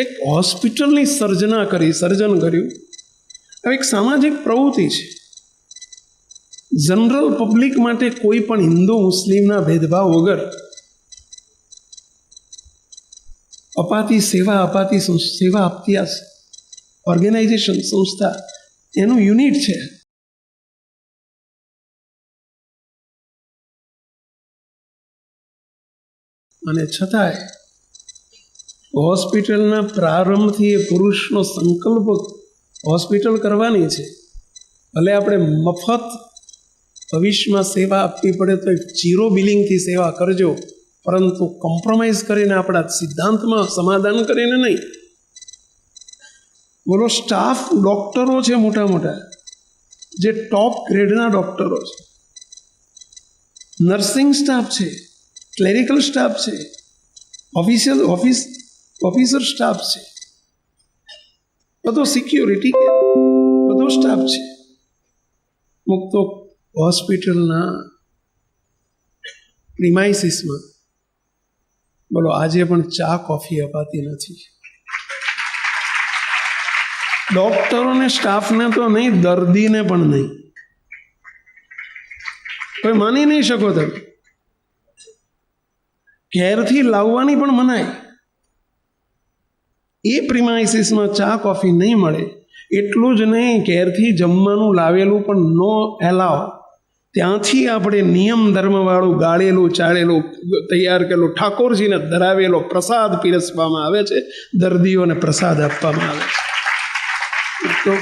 એક હોસ્પિટલની સર્જન કર્યું. હવે એક સામાજિક પ્રવૃત્તિ છે. જનરલ પબ્લિક માટે કોઈ પણ હિન્દુ મુસ્લિમના ભેદભાવ વગર સેવા આપતી આ ઓર્ગેનાઇઝેશન, સંસ્થા, એનું યુનિટ છે. અને છતાંય હોસ્પિટલના પ્રારંભથી એ પુરુષનો સંકલ્પ હોસ્પિટલ કરવાની છે. ભલે આપણે મફત ભવિષ્યમાં સેવા આપવી પડે તો 0 બિલિંગથી સેવા કરજો, પરંતુ કોમ્પ્રોમાઇઝ કરીને આપણા સિદ્ધાંતમાં સમાધાન કરીને નહીં. બોલો, સ્ટાફ ડૉક્ટરો છે મોટા મોટા, જે ટોપ ગ્રેડના ડૉક્ટરો છે, નર્સિંગ સ્ટાફ છે, ક્લેરિકલ સ્ટાફ છે, ઓફિસર સ્ટાફ છે, બધો સિક્યોરિટી બધો સ્ટાફ છે. મુક્તો હોસ્પિટલના પ્રિમાઇસીસમાં બોલો આજે પણ ચા કોફી અપાતી નથી. ડૉક્ટરોને, સ્ટાફને તો નહીં, દર્દીને પણ નહીં. કોઈ માની નહીં શકો તમે. ઘેરથી લાવવાની પણ મનાય. એ પ્રિમાઇસીસમાં ચા કોફી નહીં મળે. એટલું જ નહીં, ઘેરથી જમવાનું લાવેલું પણ નો એલાવ. ત્યાંથી આપણે નિયમ ધર્મવાળું ગાળેલું ચાળેલું તૈયાર કરેલું ઠાકોરજીને ધરાવેલો પ્રસાદ પીરસવામાં આવે છે, દર્દીઓને પ્રસાદ આપવામાં આવે છે.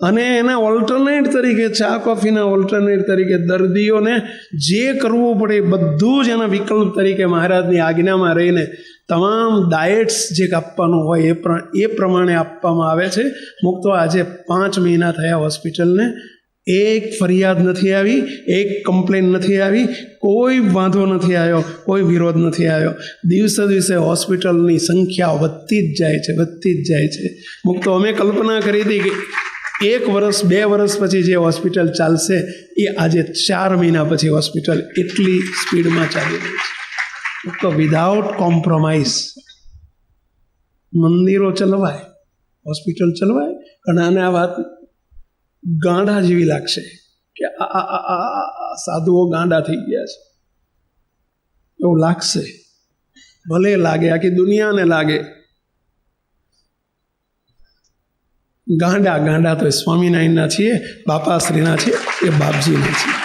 અને એના ઓલ્ટરનેટ તરીકે, ચા કોફીના ઓલ્ટરનેટ તરીકે દર્દીઓને જે કરવું પડે બધું જ એના વિકલ્પ તરીકે મહારાજની આજ્ઞામાં રહીને તમામ ડાયટ્સ જે આપવાનું હોય એ પ્રમાણે આપવામાં આવે છે. મુક્તો આજે 5 મહિના થયા હોસ્પિટલને, એક ફરિયાદ નથી આવી, એક કમ્પ્લેન નથી આવી, કોઈ વાંધો નથી આવ્યો, કોઈ વિરોધ નથી આવ્યો. દિવસે દિવસે હોસ્પિટલની સંખ્યા વધતી જ જાય છે. મુક્તો અમે કલ્પના કરી હતી કે 1 વર્ષ 2 વર્ષ પછી જે હોસ્પિટલ ચાલશે એ આજે 4 મહિના પછી હોસ્પિટલ એટલી સ્પીડમાં ચાલી રહી છે. તો વિધાઉટ કોમ્પ્રોમાઇઝ મંદિરો ચલવાય, હોસ્પિટલ ચલવાય. અને આને આ વાત ગાંડા જેવી લાગશે કે આ સાધુઓ ગાંડા થઈ ગયા છે, એવું લાગશે. ભલે લાગે, આખી દુનિયાને લાગે. ગાંડા તો સ્વામિનારાયણના છીએ, બાપાશ્રીના છીએ, એ બાપજીના છીએ.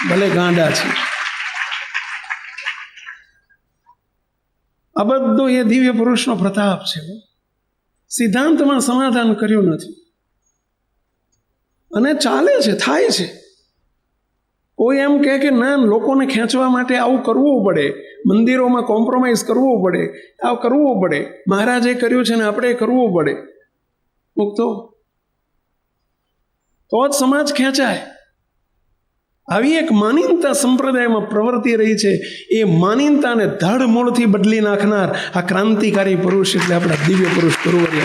ભલે ગાંડા છે. આ બધો એ દિવ્ય પુરુષનો પ્રતાપ છે. સિદ્ધાંતમાં સમાધાન કર્યું નથી અને ચાલે છે, થાય છે. કોઈ એમ કહે કે ના, લોકોને ખેંચવા માટે આવું કરવું પડે, મંદિરોમાં કોમ્પ્રોમાઇઝ કરવું પડે, આવું કરવું પડે, મહારાજે કર્યું છે ને આપણે કરવું પડે. મુક્તો તો જ સમાજ ખેંચાય. આવી એક માનીનતા સંપ્રદાયમાં પ્રવર્તી રહી છે. એ માનીનતાને ધડ મૂળથી બદલી નાખનાર આ ક્રાંતિકારી પુરુષ એટલે આપણા દિવ્ય પુરુષ ગુરુવર્ય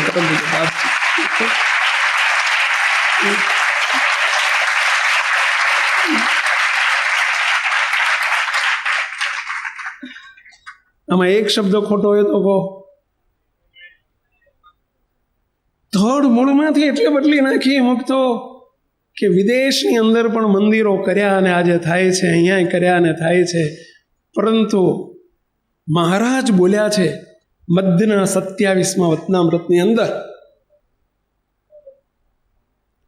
આમાં એક શબ્દ ખોટો હોય તો કહો. ધડ મૂળમાંથી એટલે બદલી નાખી મુક્તો કે વિદેશની અંદર પણ મંદિરો કર્યા અને આજે થાય છે, અહીંયા કર્યા અને થાય છે. પરંતુ મહારાજ બોલ્યા છે મધ્યના 27મા વતનામૃતની અંદર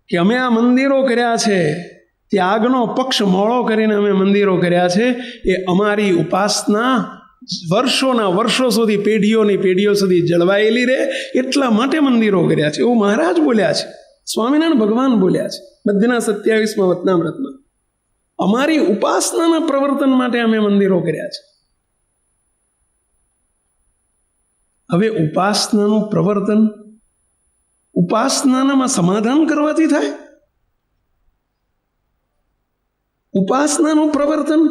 કે અમે આ મંદિરો કર્યા છે, ત્યાગનો પક્ષ મોળો કરીને અમે મંદિરો કર્યા છે. એ અમારી ઉપાસના વર્ષો સુધી, પેઢીઓ સુધી જળવાયેલી રહે એટલા માટે મંદિરો કર્યા છે, એવું મહારાજ બોલ્યા છે. સ્વામિનારાયણ ભગવાન બોલ્યા છે મધ્યના 27મા વતનામૃતમાં. અમારી ઉપાસનાના પ્રવર્તન માટે અમે મંદિરો કર્યા છે. હવે ઉપાસનાનું પ્રવર્તન ઉપાસનામાં સમાધાન કરવાથી થાય? ઉપાસનાનું પ્રવર્તન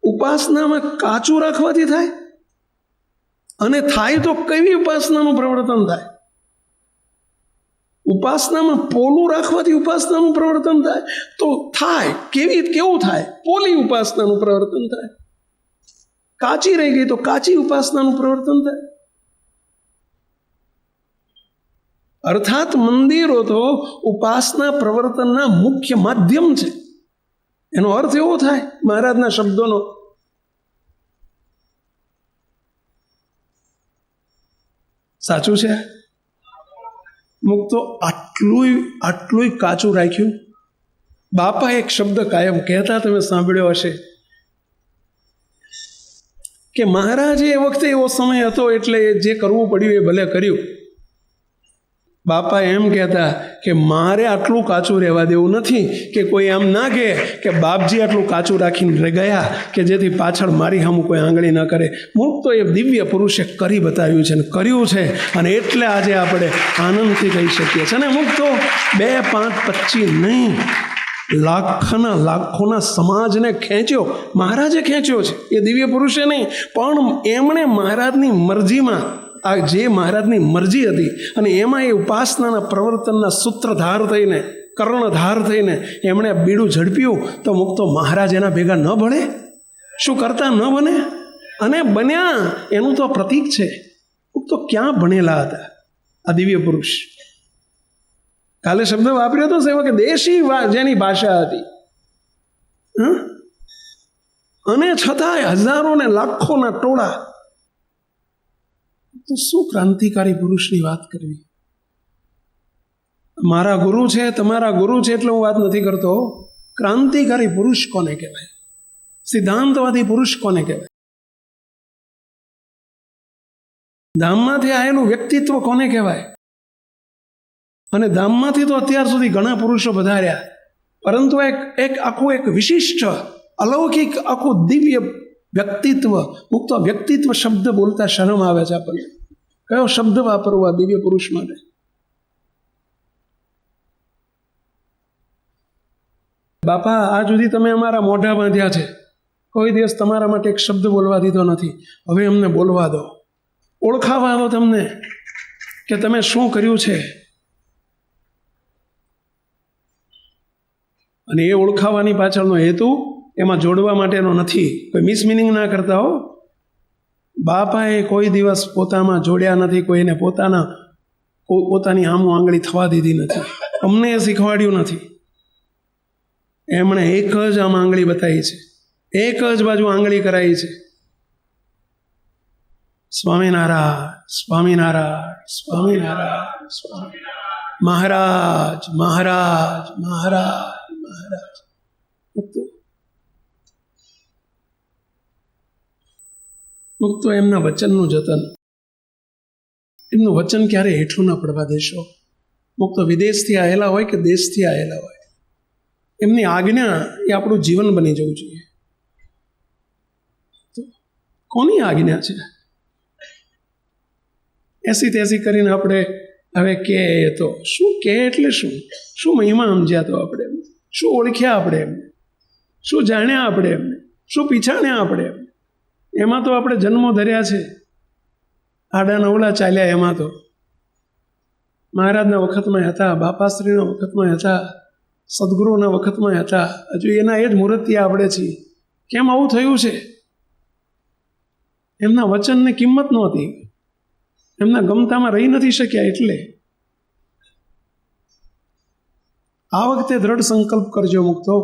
ઉપાસનામાં કાચું રાખવાથી થાય? અને થાય તો કેવી ઉપાસનાનું પ્રવર્તન થાય? ઉપાસનામાં પોલું રાખવાથી ઉપાસનાનું પ્રવર્તન થાય તો થાય કેવું થાય? પોલી ઉપાસનાનું પ્રવર્તન થાય. કાચી રહી ગઈ તો કાચી ઉપાસનાનું પ્રવર્તન થાય. અર્થાત મંદિરો તો ઉપાસના પ્રવર્તનના મુખ્ય માધ્યમ છે. એનો અર્થ એવો થાય મહારાજના શબ્દોનો. સાચું છે. મુક્તો આટલું કાચું રાખ્યું. બાપા એક શબ્દ કાયમ કહેતા, તમે સાંભળ્યો હશે, કે મહારાજે એ વખતે એવો સમય હતો એટલે જે કરવું પડ્યું એ ભલે કર્યું. બાપા એમ કહેતા કે મારે આટલું કાચું રહેવા દેવું નથી કે કોઈ આમ ના કહે કે બાપજી આટલું કાચું રાખીને ગયા, કે જેથી પાછળ મારી સામું કોઈ આંગળી ન કરે. મુક્તો એ દિવ્ય પુરુષે કરી બતાવ્યું છે ને કર્યું છે, અને એટલે આજે આપણે આનંદથી કહી શકીએ છીએ. અને મુક્તો 2, 5, 25 નહીં, લાખોના સમાજને ખેંચ્યો. મહારાજે ખેંચ્યો છે, એ દિવ્ય પુરુષે નહીં, પણ એમણે મહારાજની મરજીમાં, આ જે મહારાજની મરજી હતી, અને એમાં એ ઉપાસનાના પ્રવર્તનના સૂત્રધાર થઈને, કર્ણધાર થઈને એમણે બીડું ઝડપ્યું. તો મુક્તો મહારાજ એના ભેગા ન ભળે? શું કરતા ન બને? અને બન્યા એનું તો પ્રતીક છે. મુક્તો ક્યાં ભણેલા હતા આ દિવ્ય પુરુષ? કાલે શબ્દ વાપર્યો હતો સેવા, કે દેશી જેની ભાષા હતી, અને છતાંય હજારો ને લાખોના ટોળા. તો શું ક્રાંતિકારી પુરુષની વાત કરવી? મારા ગુરુ છે, તમારા ગુરુ છે એટલે હું વાત નથી કરતો. ક્રાંતિકારી પુરુષ કોને કહેવાય? સિદ્ધાંતવાદી પુરુષ કોને કહેવાય? ધામમાંથી આવેલું વ્યક્તિત્વ કોને કહેવાય? અને ધામમાંથી તો અત્યાર સુધી ઘણા પુરુષો પધાર્યા, પરંતુ એક આખું એક વિશિષ્ટ અલૌકિક આખું દિવ્ય વ્યક્તિત્વ. મુક્ત વ્યક્તિત્વ શબ્દ બોલતા શરમ આવે છે આપણને. કયો શબ્દ વાપરવો આ દિવ્ય પુરુષ માટે? બાપા આજ સુધી તમે અમારા મોઢા બાંધ્યા છે, કોઈ દિવસ તમારા માટે એક શબ્દ બોલવા દીધો નથી. હવે અમને બોલવા દો, ઓળખાવા દો તમને કે તમે શું કર્યું છે. અને એ ઓળખાવાની પાછળનો હેતુ એમાં જોડવા માટેનો નથી. કોઈ મિસમિનિંગ ના કરતા હો. બાપાએ કોઈ દિવસ પોતામાં જોડ્યા નથી, કોઈને પોતાની આમું આંગળી થવા દીધી નથી. અમને એ શીખવાડ્યું નથી. એમણે એક જ આમ આંગળી બતાવી છે, એક જ બાજુ આંગળી કરાવી છે. સ્વામિનારાયણ સ્વામિનારાયણ સ્વામિનારાયણ સ્વામિનારાયણ, મહારાજ મહારાજ મહારાજ મહારાજ. મુક્તો એમના વચનનું જતન, એમનું વચન ક્યારે હેઠું ના પડવા દેશો. મુક્તો વિદેશથી આવેલા હોય કે દેશથી આવેલા હોય, એમની આજ્ઞા એ આપણું જીવન બની જવું જોઈએ. કોની આજ્ઞા છે? એસી તેસી કરીને આપણે હવે કે તો શું કે, એટલે શું મહિમા સમજ્યા? તો આપણે શું ઓળખ્યા? આપણે એમને શું જાણ્યા? આપણે એમને શું પીછાણ્યા? આપણે એમાં તો આપણે જન્મો ધર્યા છે, આડા નવલા ચાલ્યા. એમાં તો મહારાજના વખતમાં હતા, બાપાશ્રીના વખતમાં હતા, સદગુરુના વખતમાં હતા. હજુ એના એ જ મૂર્તિયા આપણે છીએ. કેમ આવું થયું છે? એમના વચનની કિંમત નહોતી, એમના ગમતામાં રહી નથી શક્યા. એટલે આ વખતે દ્રઢ સંકલ્પ કરજો મુક્તો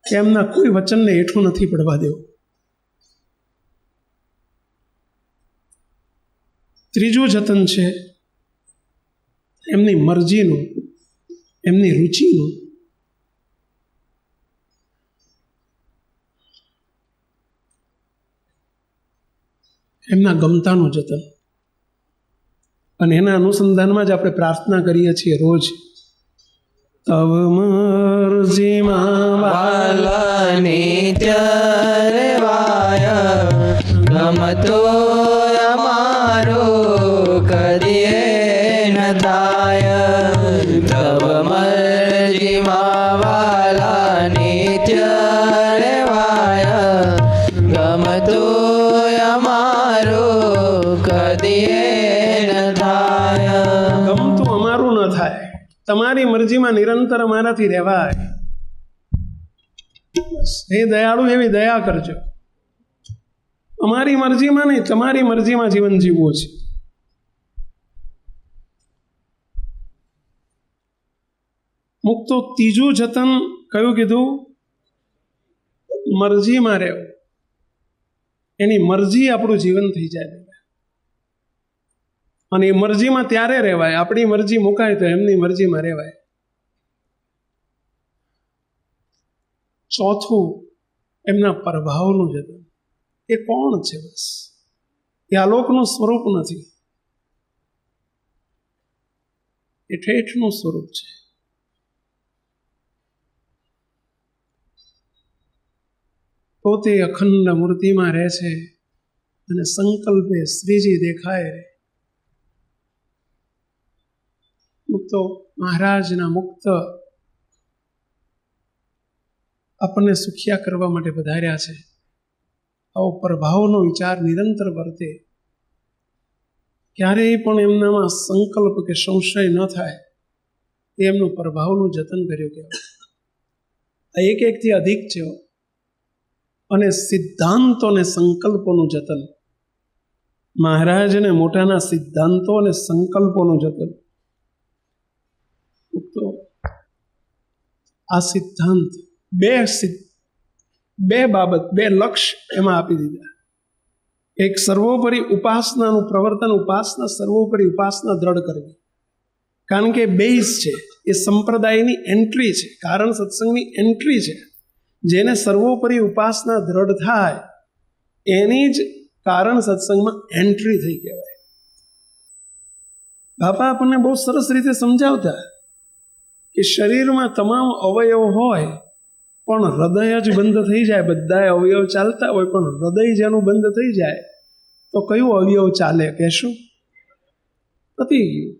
કે એમના કોઈ વચનને હેઠું નથી પડવા દેવું. ત્રીજું જતન છે એમની મરજીનું, એમની રુચિનું. એમના ગમતાનું જતન. અને એના અનુસંધાનમાં જ આપણે પ્રાર્થના કરીએ છીએ રોજ. તવ મરજીમાં વાલાની ચરવાય ગમતો અમારો કદીએ ન થાય. તવ મરજીમાં વાલાની ચરવાય ગમતો અમારો કદીએ ન થાય. ગમતું અમારું ન થાય, તમારી મરજીમાં નિરંતર અમારાથી રહેવાય. હે દયાળુ એવી દયા કરજો. અમારી મરજીમાં નહીં, તમારી મરજીમાં જીવન જીવવું છે. મુક્તો ત્રીજું જતન કયું કીધું? મરજીમાં રહેવું. એની મરજી આપણું જીવન થઈ જાય, અને એ મરજીમાં ત્યારે રહેવાય. આપણી મરજી મુકાય તો એમની મરજીમાં રહેવાય. ચોથું, એમના પ્રભાવનું જતન. એ કોણ છે? બસ એ આલોકનું સ્વરૂપ નથી, એ ઠેઠનું સ્વરૂપ છે. પોતે અખંડ મૂર્તિમાં રહે છે અને સંકલ્પે શ્રીજી દેખાય રહે. મુક્તો મહારાજના મુક્ત આપણને સુખિયા કરવા માટે પધાર્યા છે. આવો પ્રભાવનો વિચાર નિરંતર વર્તે, ક્યારેય પણ એમનામાં સંકલ્પ કે સંશય ન થાય, એ એમનું પ્રભાવનું જતન કર્યું કહેવાય. આ એક એકથી અધિક છે. અને સિદ્ધાંતો અને સંકલ્પોનું જતન. મહારાજને મોટાના સિદ્ધાંતો અને સંકલ્પોનું જતન. તો આ સિદ્ધાંત બે બાબત, બે લક્ષ્ય એમાં આપી દીધા. એક સર્વોપરી ઉપાસનાનું પ્રવર્તન, ઉપાસના સર્વોપરી ઉપાસના દ્રઢ કરવી. કારણ કે બેઝ છે, એ સંપ્રદાયની એન્ટ્રી છે, કારણ સત્સંગની એન્ટ્રી છે. જેને સર્વોપરી ઉપાસના દ્રઢ થાય એની જ કારણ સત્સંગમાં એન્ટ્રી થઈ કહેવાય. બાપા આપણને બહુ સરસ રીતે સમજાવતા કે શરીરમાં તમામ અવયવ હોય પણ હૃદય જ બંધ થઈ જાય. બધા અવયવ ચાલતા હોય પણ હૃદય જેનું બંધ થઈ જાય તો કયું અવયવ ચાલે કહેશું? પતી ગયું.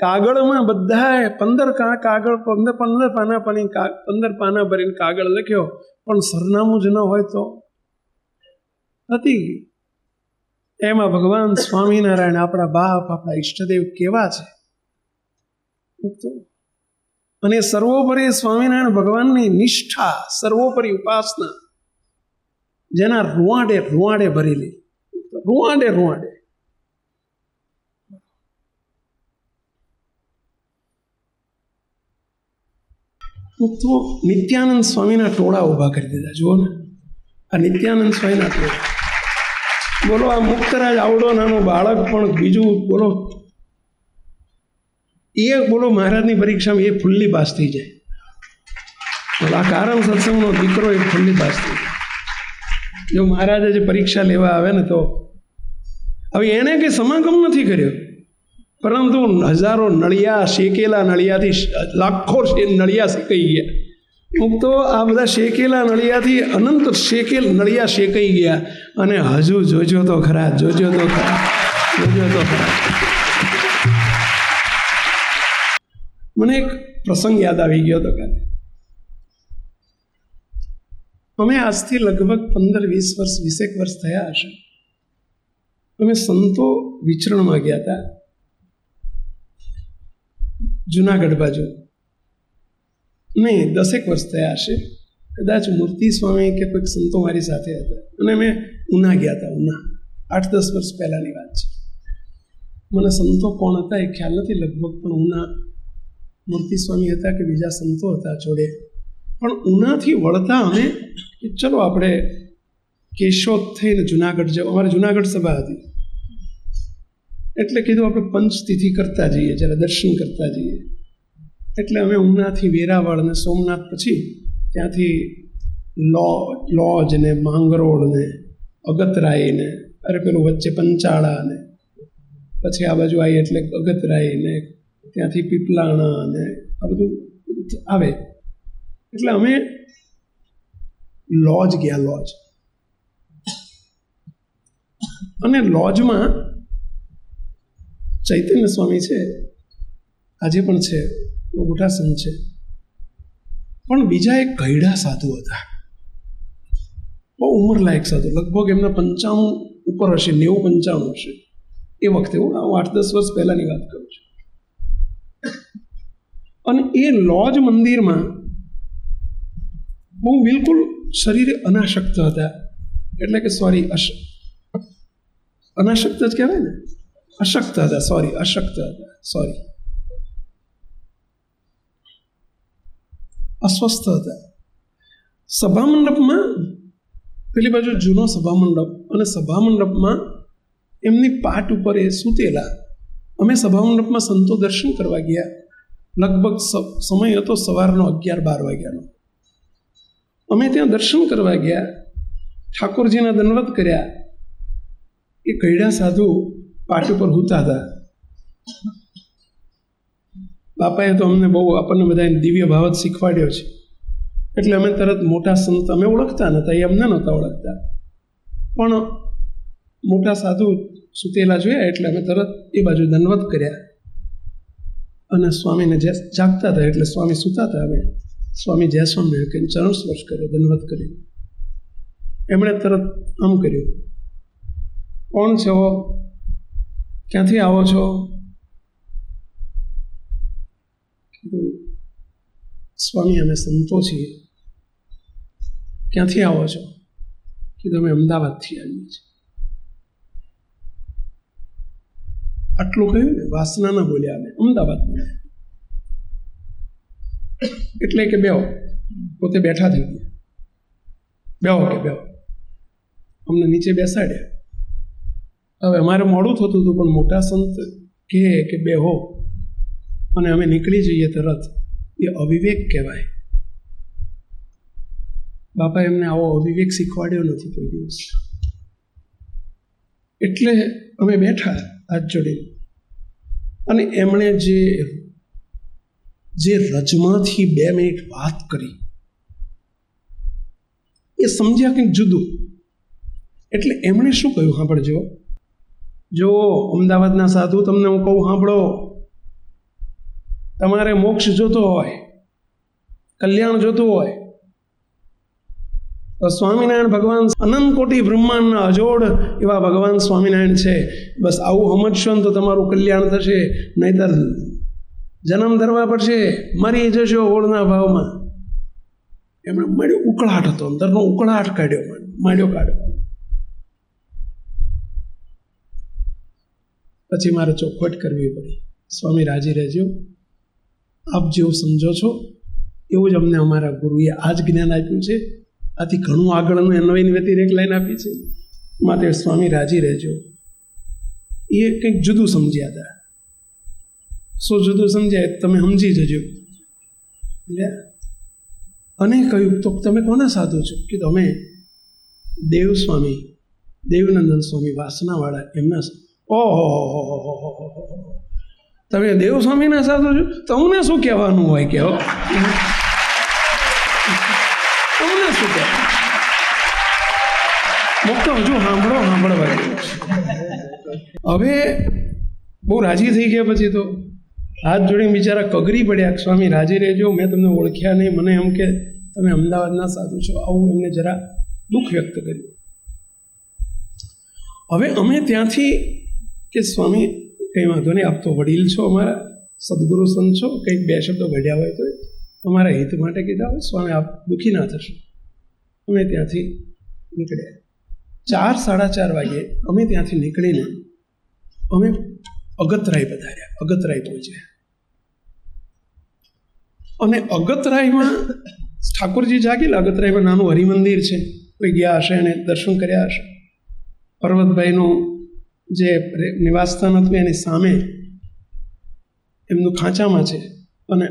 કાગળમાં બધા 15 કાગળ 15 પાના ભરીને કાગળ લખ્યો પણ સરનામું જ ન હોય તો હતી. એમાં ભગવાન સ્વામિનારાયણ આપણા બાપ, આપણા ઈષ્ટદેવ કેવા છે. અને સર્વોપરી સ્વામિનારાયણ ભગવાનની નિષ્ઠા, સર્વોપરી ઉપાસના જેના રૂવાડે રૂવાડે ભરેલી, રૂવાડે રૂવાડે. તો નિત્યાનંદ સ્વામીના ટોળા ઊભા કરી દીધા. જુઓ ને, આ નિત્યાનંદ સ્વામીના ટોળા. બોલો, આ મુક્તરાજ આવડો નાનો બાળક પણ બીજું બોલો, એ બોલો મહારાજની પરીક્ષામાં એ ફુલ્લી પાસ થઈ જાય. આ કારણ સત્સંગનો દીકરો એ ફુલ્લી પાસ થઈ જાય. જો મહારાજે જે પરીક્ષા લેવા આવે ને, તો હવે એણે કંઈ સમાગમ નથી કર્યો, પરંતુ હજારો નળિયા, શેકેલા નળિયાથી લાખો નળિયા શેકાઈ ગયા. મુક્તો આ બધા શેકેલા નળિયાથી અનંત નળિયા શેકાઈ ગયા. અને હજુ જોજો તો ખરા, જોજો તો ખરા, જોજો તો ખરા. મને એક પ્રસંગ યાદ આવી ગયો હતો કાલે. અમે આજથી લગભગ 15-20 વર્ષ, 20 વર્ષ થયા હશે. અમે સંતો વિચરણમાં ગયા હતા જુનાગઢ બાજુ. નહીં, 10 વર્ષ થયા હશે કદાચ. મૂર્તિ સ્વામી કે કોઈક સંતો મારી સાથે હતા અને અમે ઉના ગયા હતા. ઉના 8-10 વર્ષ પહેલાંની વાત છે. મને સંતો કોણ હતા એ ખ્યાલ નથી લગભગ, પણ ઉના મૂર્તિ સ્વામી હતા કે બીજા સંતો હતા જોડે. પણ ઉનાથી વળતા અમે કે ચલો આપણે કેશોદ થઈને જુનાગઢ જાવ. અમારે જુનાગઢ સભા હતી એટલે કીધું આપણે પંચતિથિ કરતા જઈએ, જરા દર્શન કરતા જઈએ. એટલે અમે ઉનાથી વેરાવળ ને સોમનાથ, પછી ત્યાંથી લોજ ને માંગરોળ ને અગતરાય ને પેલું વચ્ચે પંચાળા ને પછી આ બાજુ આવી એટલે અગતરાય ને ત્યાંથી પીપલાણા ને આ બધું આવે. એટલે અમે લોજ ગયા, લોજ. અને લોજમાં ચૈતન્ય સ્વામી છે, આજે પણ છે, મોટા સંત છે. પણ બીજા એક ગયડા સાધુ હતા, બહુ ઉંમરલાયક સાધુ, લગભગ એમના 95 ઉપર હશે, 90-95 હશે એ વખતે. હું 8-10 વર્ષ પહેલાની વાત કરું છું. અને એ લોજ મંદિરમાં બહુ બિલકુલ શરીરે અનાશક્ત હતા, એટલે કે સોરી અનાશક્ત જ કહેવાય ને, અશક્ત હતા, સોરી અશક્ત હતા, સોરી અસ્વસ્થ હતા. સભા મંડપમાં પેલી બાજુ જૂનો સભા મંડપ, અને સભા મંડપમાં એમની પાટ ઉપર એ સૂતેલા. અમે સભા મંડપમાં સંતો દર્શન કરવા ગયા. લગભગ સમય હતો સવારનો 11-12 વાગ્યાનો. અમે ત્યાં દર્શન કરવા ગયા, ઠાકોરજીના દંડવત કર્યા. એ કૈડા સાધુ પાટ ઉપર સૂતા હતા. બાપાએ તો અમને બહુ, આપણને બધાને દિવ્ય ભાવ જ શીખવાડ્યો છે, એટલે અમે તરત મોટા સંત અમે ઓળખતા નહોતા, એ અમને નહોતા ઓળખતા, પણ મોટા સાધુ સૂતેલા જોયા એટલે અમે તરત એ બાજુ દંડવત કર્યા. અને સ્વામીને જાગતા હતા એટલે સ્વામી સૂતા હતા, અમે સ્વામી જય સ્વામી કહીને ચરણ સ્પર્શ કર્યો, દંડવત કર્યો. એમણે તરત આમ કર્યું, કોણ છો, ક્યાંથી આવો છો? કીધું સ્વામી અમે સંતો છીએ. ક્યાંથી આવો છો? કીધું અમે અમદાવાદથી આવીએ છીએ. આટલું કહ્યું ને, વાસના ના બોલ્યા, અમે અમદાવાદ બોલ્યા. એટલે કે બેહો, પોતે બેઠા થઈ ગયા. બેહો કે બેહો, અમને નીચે બેસાડ્યા. હવે અમારે મોડું થતું હતું, પણ મોટા સંત કહે કે બેહો અને અમે નીકળી જઈએ તરત, એ અવિવેક કહેવાય. બાપા એમને આવો અવિવેક શીખવાડ્યો નથી કોઈ દિવસ. એટલે અમે બેઠા હાથ જોડીને, અને એમણે જે રજમાંથી 2 મિનિટ વાત કરી એ સમજ્યા કંઈક જુદું. એટલે એમણે શું કહ્યું સાંભળજો, જો અમદાવાદના સાધુ તમને હું કહું સાંભળો, તમારે મોક્ષ જોતો હોય, કલ્યાણ જોતું હોય તો સ્વામિનારાયણ ભગવાન અનંત કોટી બ્રહ્માંડના અજોડ એવા ભગવાન સ્વામિનારાયણ છે. બસ આવું સમજશો ને તો તમારું કલ્યાણ થશે, નહીતર જન્મ ધરવા પડશે, મરી જશો ઓળના ભાવમાં. એમણે મળ્યો ઉકળાટ હતો, અંદરનો ઉકળાટ કાઢ્યો, માંડ્યો કાઢ્યો. પછી મારે ચોખવટ કરવી પડી, સ્વામી રાજી રહેજો, આપ જેવું સમજો છો એવું જ અમને અમારા ગુરુએ આ જ જ્ઞાન આપ્યું છે, આથી ઘણું આગળનું અન્વયની વ્યતિરેક લાઈન આપી છે, માટે સ્વામી રાજી રહેજો. એ કંઈક જુદું સમજ્યા હતા. શું જુદું સમજ્યા તમે સમજી જજો. અને કહ્યું તો તમે કોના સાધુ છો? કે તમે દેવ સ્વામી, દેવનંદન સ્વામી વાસનાવાળા એમના. ઓહો, તમે દેવ સ્વામીના સાધુ છો? તમને શું કહેવાનું હોય કે તમને શું કહેવાનું? મુક્ત હજુ સાંભળવા હવે બહુ રાજી થઈ ગયા. પછી તો હાથ જોડીને બિચારા કગરી પડ્યા, સ્વામી રાજી રહેજો, મેં તમને ઓળખ્યા નહીં, મને એમ કે તમે અમદાવાદના સાધુ છો, આવું એમને જરા દુઃખ વ્યક્ત કર્યું. હવે અમે ત્યાંથી કે સ્વામી કંઈ વાંધો નહીં, આપ તો વડીલ છો, અમારા સદગુરુ સંત છો, કંઈક 2 શબ્દો ઘડ્યા હોય તો અમારા હિત માટે કીધા હોય, સ્વામી આપ દુઃખી ના થશો. અમે ત્યાંથી નીકળ્યા. 4-4:30 વાગે અમે ત્યાંથી નીકળીને અમે અગતરાય પધાર્યા, અગતરાય પહોંચ્યા. અને અગતરાયમાં ઠાકોરજી જાગેલા. અગતરાયમાં નાનું હરિમંદિર છે, કોઈ ગયા હશે અને દર્શન કર્યા હશે. પર્વતભાઈનું જે નિવાસસ્થાન હતું એની સામે એમનું ખાંચામાં છે, અને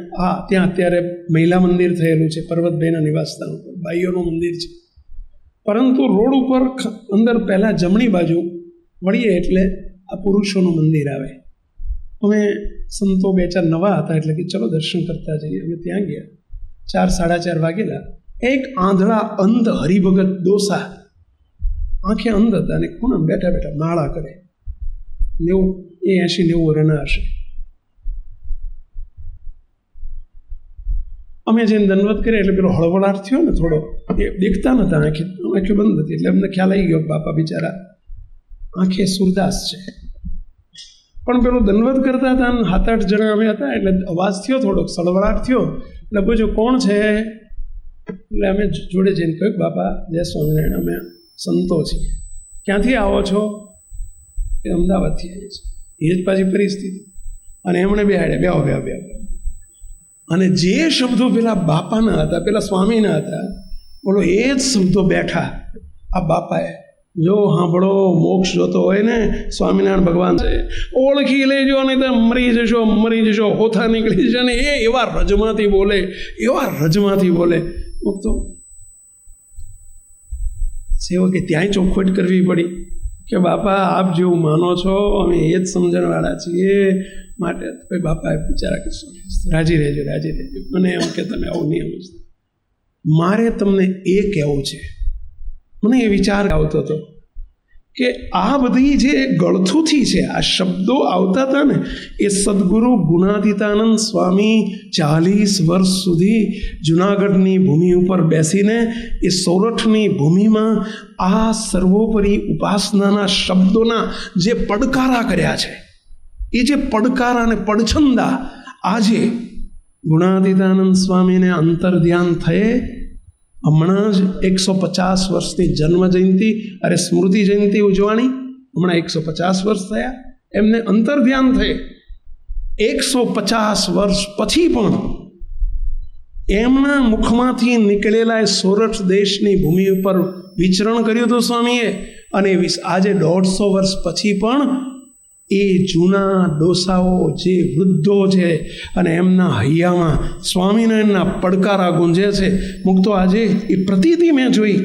ત્યાં અત્યારે મહિલા મંદિર થયેલું છે પર્વતભાઈના નિવાસસ્થાન ઉપર, બાઈઓનું મંદિર છે. પરંતુ રોડ ઉપર અંદર પહેલાં જમણી બાજુ વળીએ એટલે આ પુરુષોનું મંદિર આવે. અમે સંતો 2-4 નવા હતા એટલે કે ચલો દર્શન કરતા જઈએ. અમે ત્યાં ગયા. 4-4:30 વાગેલા. એક આંધળા અંધ હરિભગત ડોસા, આંખે અંધ હતા અને ખૂણા બેઠા બેઠા માળા કરે. 80-90 વર્ષના હશે. અમે જેને દંડવત કરીએ એટલે પેલો હળવળાટ થયો ને થોડો, એ દેખતા નહોતા, આંખે બંધ હતી. એટલે અમને ખ્યાલ આવી ગયો બાપા બિચારા આંખે સુરદાસ છે. પણ પેલું દંડવત કરતા હતા, 7-8 જણા અમે હતા, એટલે અવાજ થયો થોડોક, સળવળાટ થયો. એટલે પૂછ્યું કોણ છે? એટલે અમે જોડે જઈને કહ્યું, બાપા જય સ્વામિનારાયણ, અમે સંતો છીએ. ક્યાંથી આવો છો? એ અમદાવાદથી આવીએ છીએ. એ જ પાછી પરિસ્થિતિ. અને એમણે બેહો. અને જે શબ્દો પેલા બાપાના હતા, પેલા સ્વામીના હતા, બોલો એ જ શબ્દો બેઠા આ બાપાએ. જો સાંભળો, મોક્ષ જોતો હોય ને, સ્વામિનારાયણ ભગવાન છે, ઓળખી લેજો, અને મરી જશો, હોથા નીકળી જશે. ને એ એવા રજમાંથી બોલે. તો સેવકે ત્યાંય ચોખવટ કરવી પડી કે બાપા આપ જેવું માનો છો, અમે એ જ સમજણવાળા છીએ, માટે ભાઈ બાપાએ બિચારા કે રાજી રહેજો. મને એમ કે તમે આવું નહીં સમજતા. મારે તમને એ કહેવું છે, મને એ વિચાર આવતો હતો કે આ બધી જે ગળથુથી છે, આ શબ્દો આવતા હતા ને, એ સદગુરુ ગુણાતીતાનંદ સ્વામી 40 વર્ષ સુધી જુનાગઢની ભૂમિ ઉપર બેસીને એ સોરઠની ભૂમિમાં આ સર્વોપરી ઉપાસનાના શબ્દોના જે પડકારા કર્યા છે, એ જે પડકારા અને પડછંદા આજે ગુણાતીતાનંદ સ્વામીને અંતર ધ્યાન થયે. હમણાં જ 150 વર્ષની જન્મ જયંતિ, સ્મૃતિ જયંતિ ઉજવાણી, હમણાં 150 વર્ષ થયા એમને અંતર ધ્યાન થયે. 150 વર્ષ પછી પણ એમના મુખમાંથી નીકળેલા સોરઠ દેશની ભૂમિ ઉપર વિચરણ કર્યું હતું સ્વામીએ. અને આજે 150 વર્ષ પછી પણ એ જૂના ડોસાઓ જે વૃદ્ધો છે અને એમના હૈયામાં સ્વામિનારાયણના પડકારા ગુંજે છે. મુક્તો આજે એ પ્રતીતિ મેં જોઈ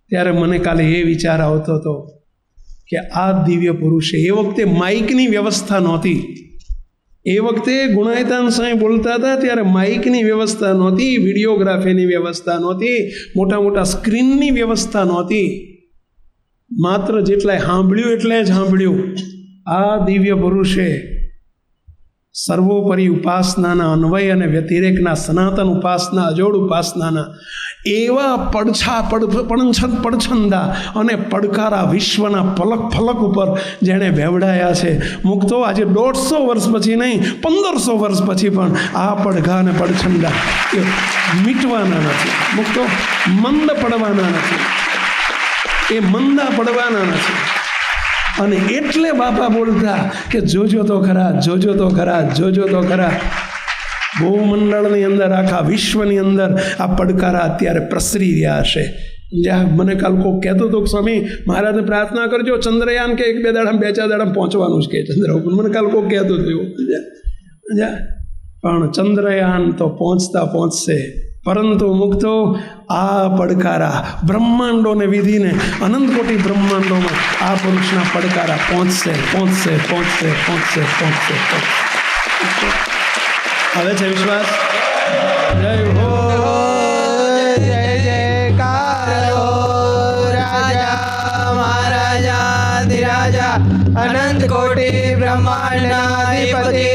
ત્યારે મને કાલે એ વિચાર આવતો હતો કે આ દિવ્ય પુરુષે, એ વખતે માઇકની વ્યવસ્થા નહોતી. એ વખતે ગુણાયતાન સાંઈ બોલતા હતા ત્યારે માઇકની વ્યવસ્થા નહોતી, વિડીયોગ્રાફીની વ્યવસ્થા નહોતી, મોટા સ્ક્રીનની વ્યવસ્થા નહોતી. માત્ર જેટલાય સાંભળ્યું એટલે જ સાંભળ્યું. આ દિવ્ય પુરુષે સર્વોપરી ઉપાસનાના અન્વય અને વ્યતિરેકના, સનાતન ઉપાસના, અજોડ ઉપાસનાના એવા પડછંદા અને પડકારા વિશ્વના ફલક ઉપર જેણે વેવડાયા છે. મુક્તો આજે 150 વર્ષ પછી નહીં, 1500 વર્ષ પછી પણ આ પડઘા અને પડછંદા એ મીટવાના નથી. મુક્તો મંદ પડવાના નથી, એ મંદા પડવાના નથી. અને એટલે બાપા બોલતા કે જોજો તો ખરા. ભૂમંડળની અંદર, આખા વિશ્વની અંદર આ પડકારા અત્યારે પ્રસરી રહ્યા હશે. જ્યાં મને કાલ કોઈ કહેતો હતો કે સ્વામી મહારાજને પ્રાર્થના કરજો, ચંદ્રયાન કે 1-2 દાડા 2-4 દાડા પહોંચવાનું જ કે ચંદ્ર ઉપર. મને કાલ કોઈ કહેતો હતો એવું. પણ ચંદ્રયાન તો પહોંચશે, પરંતુ મુક્તો આ પડકારા બ્રહ્માંડોને વિધિને, અનંત કોટી બ્રહ્માંડોમાં આ પુરુષના પડકારા પહોંચશે. હવે છે વિશ્વાસ. જય હો, જય જયકાર હો, રાજા મહારાજા અનંત કોટી બ્રહ્માંડાધિપતિ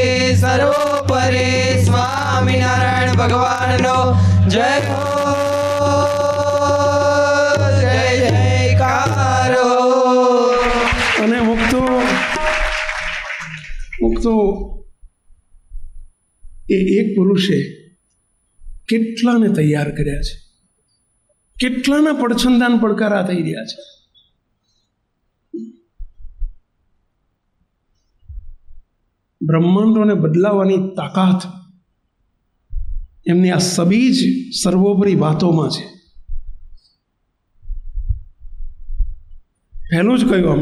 સર્વોપરી સ્વામિનારાયણ ભગવાનનો જય હો, જય જયકાર હો. અને મુક્તો એ એક પુરુષે કેટલાને તૈયાર કર્યા છે, કેટલાના પડછંદાન પડકારા થઈ રહ્યા છે. બ્રહ્માંડોને બદલાવાની તાકાત એમની આ સબી જ સર્વોપરી વાતોમાં છે. પહેલું જ કહ્યું,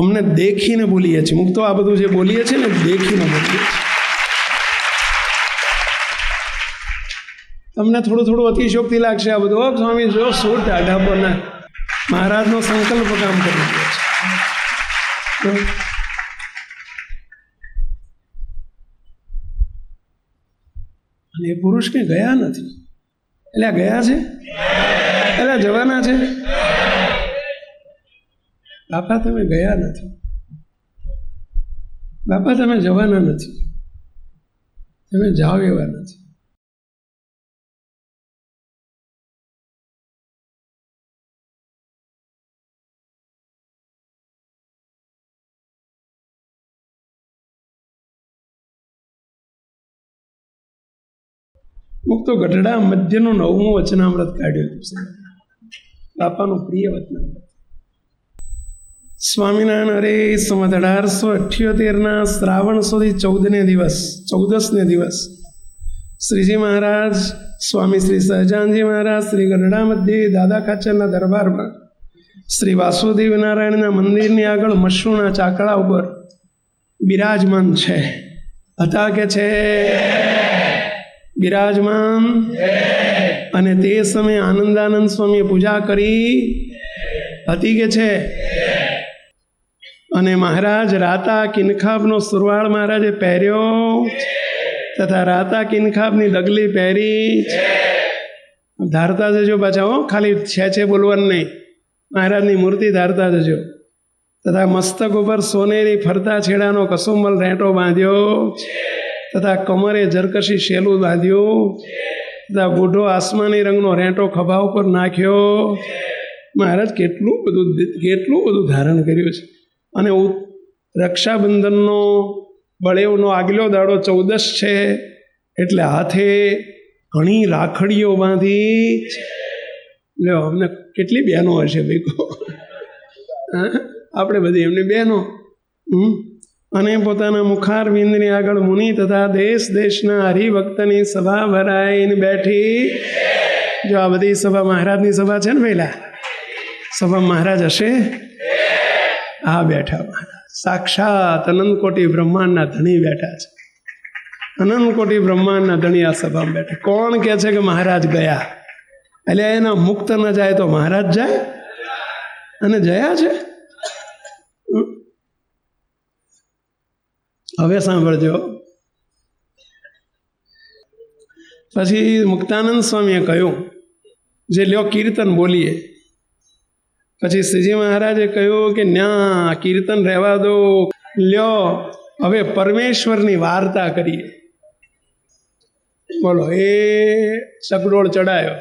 અમને દેખીને બોલીએ છીએ. મુક્તો આ બધું જે બોલીએ છીએ ને, દેખીને બોલીએ છીએ. તમને થોડું અતિશોક્તિ લાગશે આ બધું. સ્વામી જો શું ટાઢા પરના, મહારાજનો સંકલ્પ કામ કરી રહ્યો છે. અને એ પુરુષ કે ગયા નથી. એટલે ગયા છે, એટલે જવાના છે. બાપા તમે ગયા નથી, બાપા તમે જવાના નથી, તમે જાઓ એવા નથી. મુક્ત ગઢડા મધ્યનું 9મું વચનામૃત કાઢ્યું હતું બાપાનું પ્રિય વચનામૃત. સ્વામિનારાયણ હરે સંવત 1878 શ્રાવણ સુધી 14ને દિવસ શ્રીજી મહારાજ, સ્વામી શ્રી સહજાનજી મહારાજ શ્રી ગઢડા મધ્યે દાદા ખાચરના દરબારમાં શ્રી વાસુદેવ નારાયણના મંદિરની આગળ મશરૂના ચાકડા ઉપર બિરાજમાન છે. હતા કે છે બિરાજમાન. અને તે સમયે આનંદાનંદ સ્વામીએ પૂજા કરી હતી કે છે. અને મહારાજ રાતા કિનખાબનો સુરવાળ મહારાજે પહેર્યો તથા રાતા કિનખાબની ડગલી પહેરી. ધારતા જજો પાછા, હો, ખાલી છે બોલવાનું નહીં. મહારાજની મૂર્તિ ધારતા જજો. તથા મસ્તક ઉપર સોનેરી ફરતા છેડાનો કસુંબલ રેંટો બાંધ્યો તથા કમરે જરકશી શેલું બાંધ્યું તથા બુઢો આસમાની રંગનો રેંટો ખભા ઉપર નાખ્યો. મહારાજ કેટલું બધું ધારણ કર્યું છે. અને રક્ષાબંધનનો બળેવનો આગલો દાડો 14 છે એટલે હાથે ઘણી રાખડીઓ બાંધી. લ્યો, અમને કેટલી બહેનો હશે ભાઈ, આપણે બધી એમની બહેનો. અને પોતાના મુખારવિંદની આગળ મુનિ તથા દેશના હરિભક્તની સભા ભરાઈને બેઠી. જો આ બધી સભા મહારાજની સભા છે ને, પહેલા સભા મહારાજ હશે. આ બેઠા મહારાજ સાક્ષાત અનંતકોટી બ્રહ્માંડના ધણી બેઠા છે. અનંતકોટી બ્રહ્માંડના ધણી આ સભામાં બેઠા. કોણ કહે છે કે મહારાજ ગયા? એટલે એના મુક્ત ન જાય તો મહારાજ જાય, અને જયા છે. હવે સાંભળજો. પછી મુક્તાનંદ સ્વામીએ કહ્યું, જે લ્યો કીર્તન બોલીએ. પછી શ્રીજી મહારાજે કહ્યું કે ના, કીર્તન રહેવા દો, લ્યો હવે પરમેશ્વરની વાર્તા કરીએ. બોલો. એ ચકડોળ ચડાયો,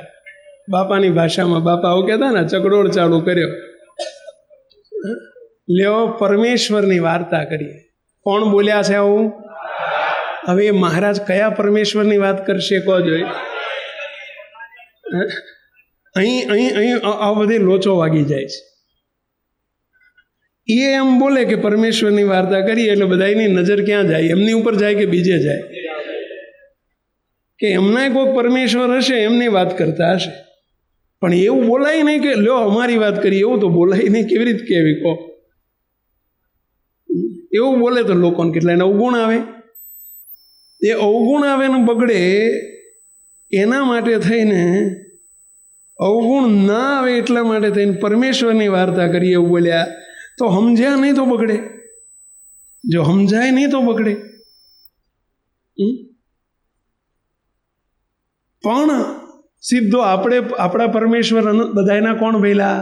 બાપાની ભાષામાં બાપા આવું કહેતા ને, ચકડોળ ચાલુ કર્યો. લ્યો પરમેશ્વરની વાર્તા કરીએ. કોણ બોલ્યા છે આવું? હવે મહારાજ કયા પરમેશ્વરની વાત કરશે કહો જોઈએ. અહીં આ બધી લોચો વાગી જાય છે. એ એમ બોલે કે પરમેશ્વરની વાર્તા કરીએ એટલે બધાની નજર ક્યાં જાય? એમની ઉપર જાય કે બીજે જાય? કે એમના કોઈ પરમેશ્વર હશે, એમની વાત કરતા હશે. પણ એવું બોલાય નહીં કે લ્યો અમારી વાત કરીએ. એવું તો બોલાય નહીં. કેવી રીતે કહેવી કહો? એવું બોલે તો લોકોને કેટલા એને અવગુણ આવે. એ અવગુણ આવે ને બગડે, એના માટે થઈને, અવગુણ ના આવે એટલા માટે થઈને પરમેશ્વરની વાર્તા કરીએ એવું બોલ્યા. તો સમજ્યા નહીં તો બગડે. જો સમજાય નહીં તો બગડે. પણ સીધો આપણા પરમેશ્વર બધાના કોણ ભેલા?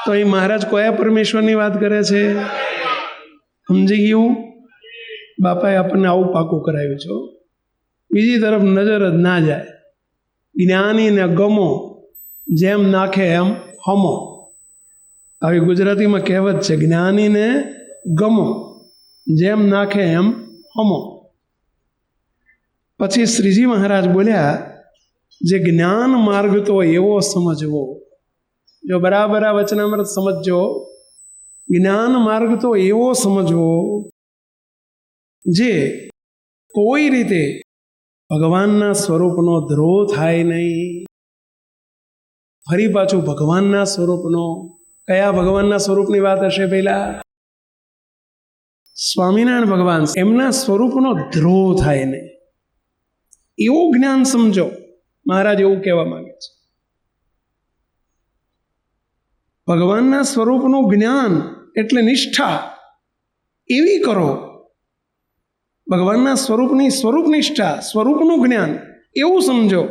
તો એ મહારાજ કયા પરમેશ્વરની વાત કરે છે? સમજી ગયું? બાપાએ આપણને આવું પાકું કરાવ્યું છે. બીજી તરફ નજર જ ના જાય. જ્ઞાનીને ગમો, જેમ નાખે એમ હમો. આવી ગુજરાતીમાં કહેવત છે, જ્ઞાનીને ગમો, જેમ નાખે એમ હમો. પછી શ્રીજી મહારાજ બોલ્યા, જે જ્ઞાન માર્ગ તો એવો સમજવો. જો બરાબર આ વચનામૃત સમજજો. જ્ઞાન માર્ગ તો એવો સમજવો જે કોઈ રીતે ભગવાનના સ્વરૂપનો દ્રોહ થાય નહીં. ફરી પાછું ભગવાનના સ્વરૂપનો. કયા ભગવાનના સ્વરૂપની વાત હશે? પહેલા સ્વામિનારાયણ ભગવાન, એમના સ્વરૂપનો દ્રોહ થાય નહીં એવું જ્ઞાન સમજો. મહારાજ એવું કહેવા માંગે છે. ભગવાનના સ્વરૂપનું જ્ઞાન એટલે નિષ્ઠા એવી કરો. ભગવાનના સ્વરૂપનિષ્ઠા, સ્વરૂપનું જ્ઞાન એવું સમજો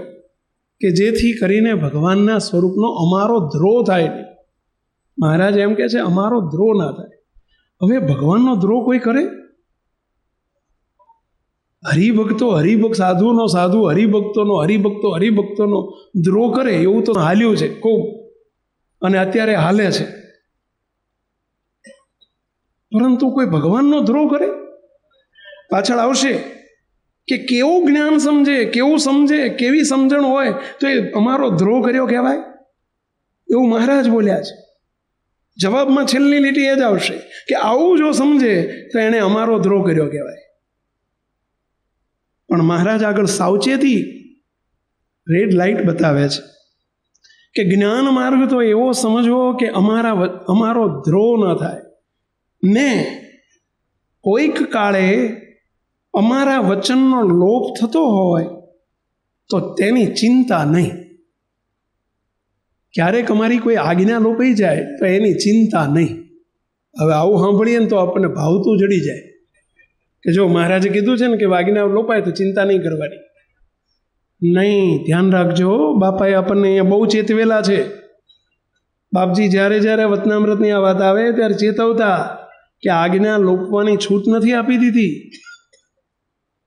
કે જેથી કરીને ભગવાનના સ્વરૂપનો અમારો દ્રોહ થાય નહીં. મહારાજ એમ કહે છે અમારો દ્રોહ ના થાય. હવે ભગવાનનો દ્રોહ કોઈ કરે? હરિભક્ત સાધુનો સાધુ, હરિભક્તોનો દ્રોહ કરે એવું તો હાલ્યું છે ખૂબ, અને અત્યારે હાલે છે. પરંતુ કોઈ ભગવાનનો દ્રોહ કરે? પાછળ આવશે. કે કેવું જ્ઞાન સમજે, કેવું સમજે, કેવી સમજણ હોય તો એ અમારો દ્રોહ કર્યો કહેવાય? એવું મહારાજ બોલ્યા છે. જવાબમાં છેલ્લી લીટી એ જ આવશે કે આવું જો સમજે તો એણે અમારો દ્રોહ કર્યો કહેવાય. પણ મહારાજ આગળ સાવચેતી રેડ લાઇટ બતાવે છે કે જ્ઞાન માર્ગ તો એવો સમજવો કે અમારો દ્રોહ ન થાય ને કોઈક કાળે અમારા વચનનો લોપ થતો હોય તો તેની ચિંતા નહીં. ક્યારેક અમારી કોઈ આજ્ઞા લોપાઈ જાય તો એની ચિંતા નહીં. હવે આવું સાંભળીએ ને તો આપણને ભાવતું જડી જાય કે જો મહારાજે કીધું છે ને કે આજ્ઞા લોપાય તો ચિંતા નહીં કરવાની. નહીં, ધ્યાન રાખજો. બાપાએ આપણને અહીંયા બહુ ચેતવેલા છે. બાપજી જ્યારે જ્યારે વચનામૃતની આ વાત આવે ત્યારે ચેતવતા કે આજ્ઞા લોપવાની છૂટ નથી આપી દીધી.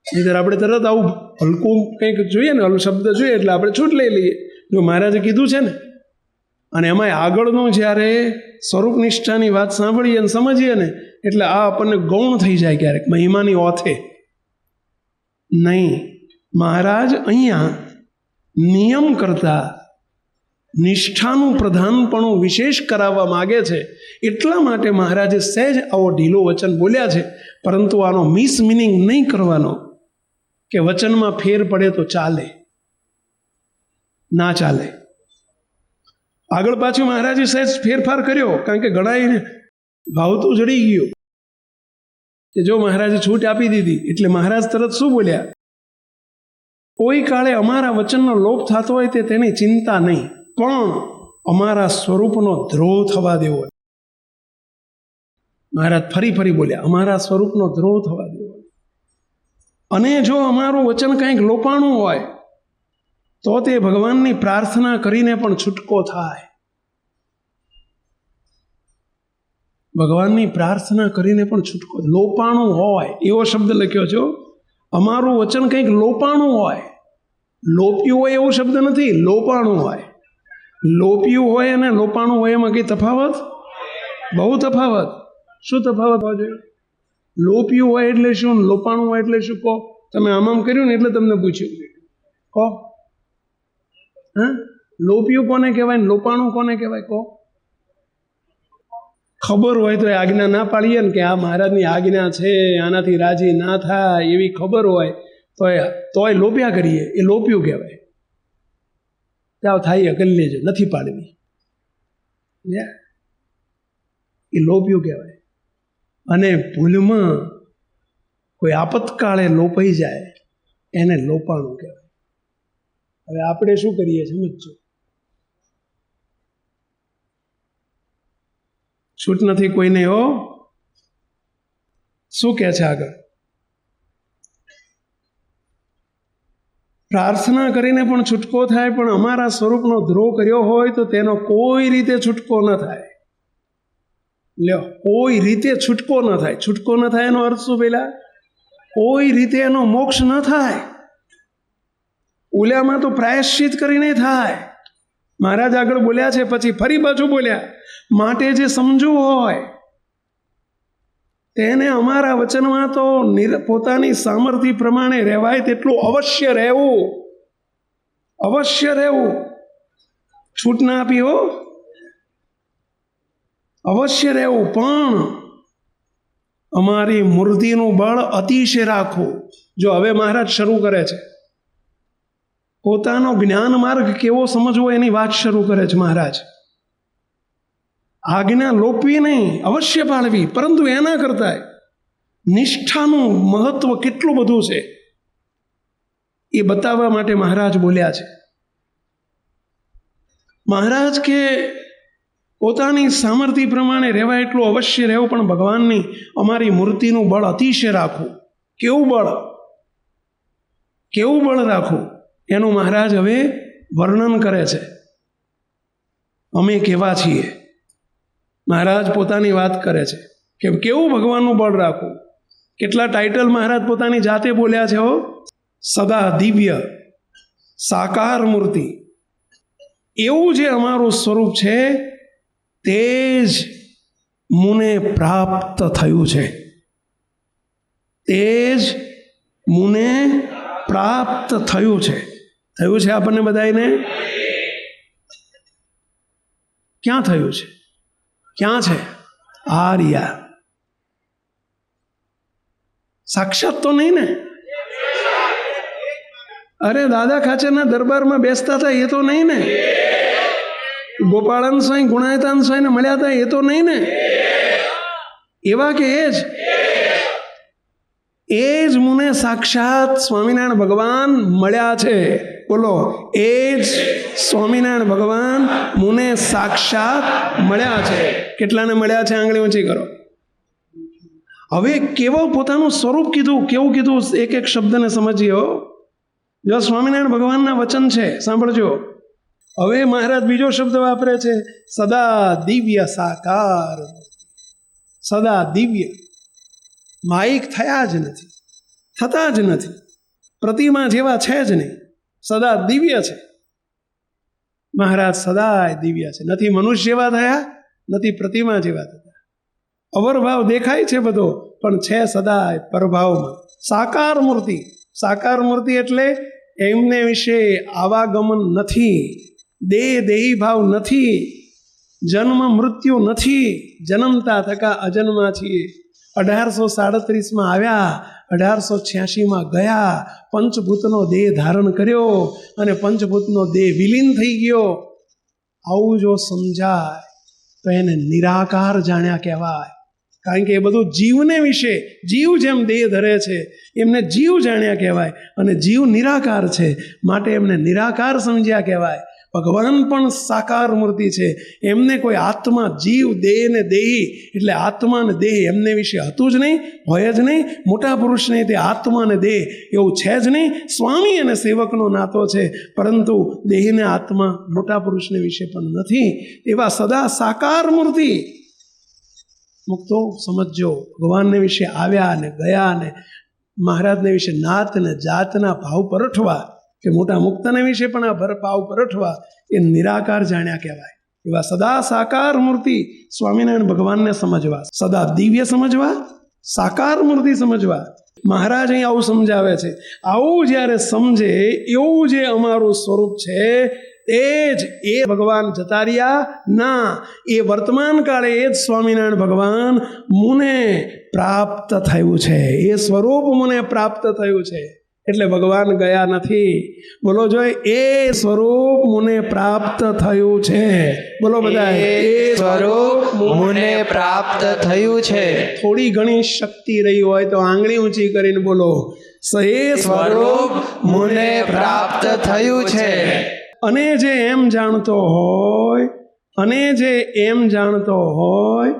નહીંતર આપણે તરત આવું હલકું કંઈક જોઈએ ને, શબ્દ જોઈએ એટલે આપણે છૂટ લઈ લઈએ. જો મહારાજે કીધું છે ને, અને એમાંય આગળનું જ્યારે સ્વરૂપ નિષ્ઠાની વાત સાંભળીએ ને સમજીએ ને એટલે આ આપણને ગૌણ થઈ જાય ક્યારેક મહિમાની ઓથે. નહીં, મહારાજ અહીંયા નિયમ કરતા નિષ્ઠાનું પ્રધાનપણું વિશેષ કરાવવા માગે છે. એટલા માટે મહારાજે સહેજ આવો ઢીલો વચન બોલ્યા છે. પરંતુ આનો મિસ મિનિંગ નહીં કરવાનો કે વચનમાં ફેર પડે તો ચાલે, ના ચાલે. આગળ પાછું મહારાજે સહેજ ફેરફાર કર્યો, કારણ કે ઘણાને ભાવતું જડી ગયું કે જો મહારાજે છૂટ આપી દીધી એટલે મહારાજ તરત શું બોલ્યા? કોઈ કાળે અમારા વચનનો લોપ થતો હોય તે તેની ચિંતા નહીં, પણ અમારા સ્વરૂપનો દ્રોહ થવા દેવો. મહારાજ ફરી ફરી બોલ્યા, અમારા સ્વરૂપનો દ્રોહ થવા દેવો. અને જો અમારું વચન કંઈક લોપાણું હોય તો તે ભગવાનની પ્રાર્થના કરીને પણ છૂટકો થાય. ભગવાનની પ્રાર્થના કરીને પણ છૂટકો. લોપાણું હોય એવો શબ્દ લખ્યો છો. અમારું વચન કંઈક લોપાણું હોય, લોપ્યું હોય એવું શબ્દ નથી, લોપાણું હોય. લોપ્યું હોય અને લોપાણું હોય એમાં કઈ તફાવત? બહુ તફાવત. શું તફાવત હોવો જોઈએ? લોપ્યું હોય એટલે શું, લોપાણું હોય એટલે શું? કહો. તમે આમ કર્યું ને એટલે તમને પૂછ્યું. કહો. હા, લોપ્યું કોને કહેવાય, લોપાણું કોને કહેવાય? કહો. ખબર હોય તો એ આજ્ઞા ના પાડીએ ને કે આ મહારાજની આજ્ઞા છે, આનાથી રાજી ના થાય એવી ખબર હોય તોય લોપ્યા કરીએ, એ લોપ્યું કહેવાય. ત્યાં થાય કરી લેજો, નથી પાડવી, એ લોપ્યું કહેવાય. અને ભૂલમાં કોઈ આપતકાળે લોપાઈ જાય એને લોપાણું કહેવાય. હવે આપણે શું કરીએ સમજો? છૂટ નથી કોઈને. હો, શું કહે છે આગળ? પ્રાર્થના કરીને પણ છૂટકો થાય, પણ અમારા સ્વરૂપનો દ્રોહ કર્યો હોય તો તેનો કોઈ રીતે છૂટકો ન થાય. લ્યો, કોઈ રીતે છૂટકો ન થાય. છૂટકો ન થાય એનો અર્થ શું? પેલા કોઈ રીતે એનો મોક્ષ ન થાય. ઓલામાં તો પ્રાયશ્ચિત કરીને થાય. મહારાજ આગળ બોલ્યા છે, પછી ફરી પાછું બોલ્યા, માટે જે સમજવું હોય તેને અમારા વચનમાં તો પોતાની સામર્થ્ય પ્રમાણે રહેવાય તેટલું અવશ્ય રહેવું. અવશ્ય રહેવું. છૂટ ના આપી હો, અવશ્ય રહેવું. પણ અમારી મૂર્તિનું બળ અતિશય રાખવું. જો હવે મહારાજ શરૂ કરે છે, પોતાનો જ્ઞાન માર્ગ કેવો સમજવો એની વાત શરૂ કરે છે મહારાજ. આજ્ઞા લોપવી નહીં, અવશ્ય પાળવી, પરંતુ એના કરતા નિષ્ઠાનું મહત્વ કેટલું બધું છે એ બતાવવા માટે મહારાજ બોલ્યા છે. મહારાજ કે પોતાની સામર્થ્ય પ્રમાણે રહેવાય એટલું અવશ્ય રહેવું, પણ ભગવાનની અમારી મૂર્તિનું બળ અતિશય રાખવું. કેવું બળ? કેવું બળ રાખવું એનું મહારાજ હવે વર્ણન કરે છે. અમે કેવા છીએ મહારાજ પોતાની વાત કરે છે કે કેવું ભગવાનનું બળ રાખવું. કેટલા ટાઇટલ મહારાજ પોતાની જાતે બોલ્યા છે. હો, સદા દિવ્ય સાકાર મૂર્તિ. એવું જે અમારું સ્વરૂપ છે તે જ મુને પ્રાપ્ત થયું છે. તે જ મુને પ્રાપ્ત થયું છે. થયું છે આપણને બધાને? ક્યાં થયું છે? ક્યાં છે? આર્યા. સાક્ષાત તો નહીં ને? અરે દાદા ખાચરના દરબારમાં બેસતા હતા એ તો નહીં ને? ગોપાળન સ્વાઈ ગુણાયતાન સ્વાઈને મળ્યા હતા એ તો નહીં ને? એવા કે એ જ મુને સાક્ષાત સ્વામિનારાયણ ભગવાન મળ્યા છે. બોલો, એ જ સ્વામિનારાયણ ભગવાન મુને સાક્ષાત મળ્યા છે. કેટલાને મળ્યા છે? આંગળી ઊંચી કરો. હવે કેવો પોતાનું સ્વરૂપ કીધું, કેવું કીધું, એક એક શબ્દને સમજીએ. જો સ્વામિનારાયણ ભગવાનના વચન છે, સાંભળજો. હવે મહારાજ બીજો શબ્દ વાપરે છે, સદા દિવ્ય સાકાર. સદા દિવ્ય, માયિક થયા જ નથી, થતા જ નથી, પ્રતિમા જેવા છે જ નહીં, સદા દિવ્ય છે. મહારાજ સદાય દિવ્ય છે, નથી મનુષ્ય જેવા થયા, નથી પ્રતિમા જેવા થયા. અવરભાવ દેખાય છે બધો, પણ છે સદાય પરભાવમાં. સાકાર મૂર્તિ. સાકાર મૂર્તિ એટલે એમને વિશે આવાગમન નથી, દેહી ભાવ નથી, જન્મ મૃત્યુ નથી, જન્મતા થકા અજન્મા છીએ. 1837 આવ્યા, 1886 ગયા, પંચભૂતનો દેહ ધારણ કર્યો અને પંચભૂતનો દેહ વિલીન થઈ ગયો. આવું જો સમજાય તો એને નિરાકાર જાણ્યા કહેવાય. કારણ કે એ બધું જીવને વિશે, જીવ જેમ દેહ ધરે છે એમને જીવ જાણ્યા કહેવાય, અને જીવ નિરાકાર છે માટે એમને નિરાકાર સમજ્યા કહેવાય. ભગવાન પણ સાકાર મૂર્તિ છે, એમને કોઈ આત્મા, જીવ, દેહ ને દેહી એટલે આત્મા ને દેહ એમને વિશે હતું જ નહીં, હોય જ નહીં. મોટા પુરુષને તે આત્મા ને દેહ એવું છે જ નહીં. સ્વામી અને સેવકનો નાતો છે, પરંતુ દેહને આત્મા મોટા પુરુષને વિશે પણ નથી. એવા સદા સાકાર મૂર્તિ મુક્તો સમજો. ભગવાનને વિશે આવ્યા ને ગયા ને મહારાજને વિશે નાત ને જાતના ભાવ પરઠવા કે મોટા મુક્તને વિશે પણ આ ભાવ પરઠવા એ નિરાકાર જાણ્યા કહેવાય. એવા સદા સાકાર મૂર્તિ સ્વામિનારાયણ ભગવાનને સમજવા, સદા દિવ્ય સમજવા, સાકાર મૂર્તિ સમજવા. મહારાજ અહીં આવું સમજાવે છે. આવું જ્યારે સમજે, એવું જે અમારું સ્વરૂપ છે એ જ એ ભગવાન જતા રહ્યા ના, એ વર્તમાન કાળે એ જ સ્વામિનારાયણ ભગવાન મુને પ્રાપ્ત થયું છે. એ સ્વરૂપ મુને પ્રાપ્ત થયું છે, એટલે ભગવાન ગયા નથી. બોલો જોઈ, એ સ્વરૂપ મુને પ્રાપ્ત થયું છે. બોલો બધા, એ સ્વરૂપ મુને પ્રાપ્ત થયું છે. થોડી ઘણી શક્તિ રહી હોય તો આંગળી ઊંચી કરીને બોલો, એ સ્વરૂપ મુને પ્રાપ્ત થયું છે. અને જે એમ જાણતો હોય, અને જે એમ જાણતો હોય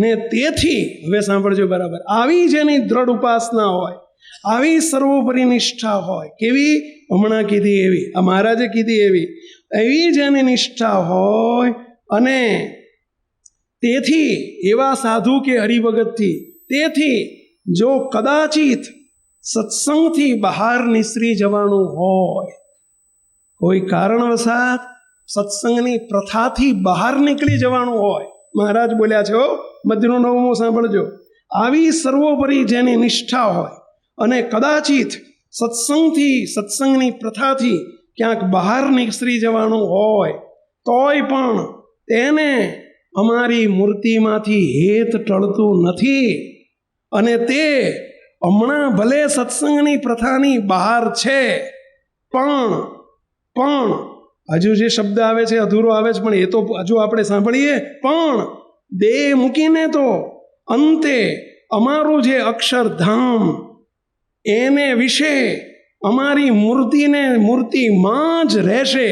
ને તેથી, હવે સાંભળજો બરાબર, આવી જેની દ્રઢ ઉપાસના હોય, આવી સર્વોપરી નિષ્ઠા હોય, કેવી? હમણાં કીધી એવી, આ મહારાજે કીધી એવી જેની નિષ્ઠા હોય, અને તેથી એવા સાધુ કે હરિભગતથી, તેથી જો કદાચિત સત્સંગથી બહાર નિસરી જવાનું હોય, કોઈ કારણવશાત સત્સંગની પ્રથાથી બહાર નીકળી જવાનું હોય, મહારાજ બોલ્યા છે, મધ્યનો 9મો સાંભળજો. આવી સર્વોપરી જેની નિષ્ઠા હોય અને કદાચિત સત્સંગની પ્રથાથી ક્યાંક બહાર નીકળી જવાનું હોય, તોય પણ તેને અમારી મૂર્તિમાંથી હેત ટળતું નથી. અને તે હમણાં ભલે સત્સંગની પ્રથાની બહાર છે, પણ હજુ જે શબ્દ આવે છે અધૂરો આવે છે, પણ એ તો હજુ આપણે સાંભળીએ. પણ દેહ મૂકીને તો અંતે અમારું જે અક્ષરધામ એને વિશે અમારી મૂર્તિમાં જ રહેશે.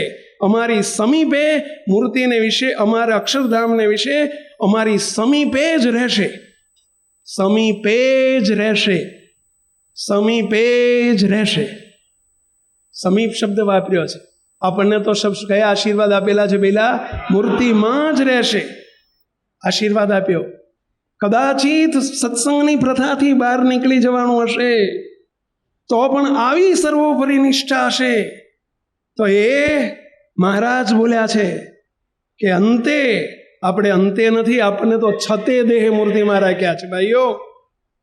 અમારી સમીપે મૂર્તિને વિશે, અમારા અક્ષરધામને વિશે અમારી સમીપે જ રહેશે. સમીપે જ રહેશે. સમીપે જ રહેશે. સમીપ શબ્દ વાપર્યો છે. આપણને તો શબ્દ કયા આશીર્વાદ આપેલા છે? પેલા મૂર્તિમાં જ રહેશે આશીર્વાદ આપ્યો. કદાચિત સત્સંગની પ્રથાથી બહાર નીકળી જવાનું હશે, તો પણ આવી સર્વોપરી નિષ્ઠા હશે, તો એ મહારાજ બોલ્યા છે કે અંતે, આપણે અંતે નથી, આપણને તો છતે દેહ મૂર્તિમાં રાખ્યા છે ભાઈઓ.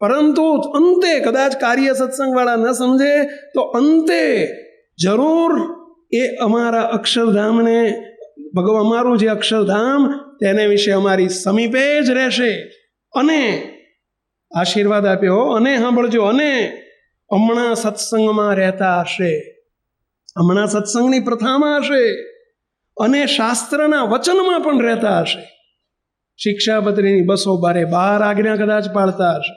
પરંતુ અંતે કદાચ કાર્ય સત્સંગવાળા ન સમજે તો અંતે જરૂર એ અમારા અક્ષરધામને અમારું જે અક્ષરધામ તેને વિશે અમારી સમીપે જ રહેશે. અને આશીર્વાદ આપ્યો, અને સાંભળજો, અને હમણાં સત્સંગમાં રહેતા હશે, હમણાં સત્સંગની પ્રથામાં હશે, અને શાસ્ત્રના વચનમાં પણ રહેતા હશે. શિક્ષાપત્રીની 212 આજ્ઞા કદાચ પાળતા હશે.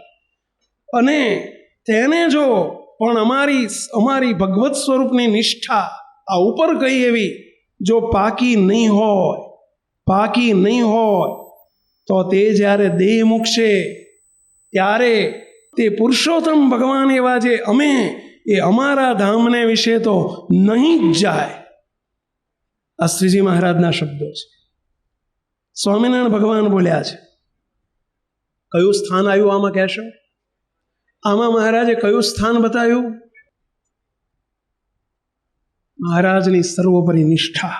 અને તેને જો પણ અમારી ભગવત સ્વરૂપની નિષ્ઠા આ ઉપર કઈ એવી જો પાકી નહીં હોય તો તે જ્યારે દેહ મૂકશે ત્યારે તે પુરુષોત્તમ ભગવાન એવા જે અમે એ અમારા ધામને વિશે તો નહીં જ જાય. આ શ્રીજી મહારાજના શબ્દો છે. સ્વામિનારાયણ ભગવાન બોલ્યા છે. કયું સ્થાન આવ્યું આમાં કહેશો? આમાં મહારાજે કયું સ્થાન બતાવ્યું? મહારાજની સર્વોપરી નિષ્ઠા,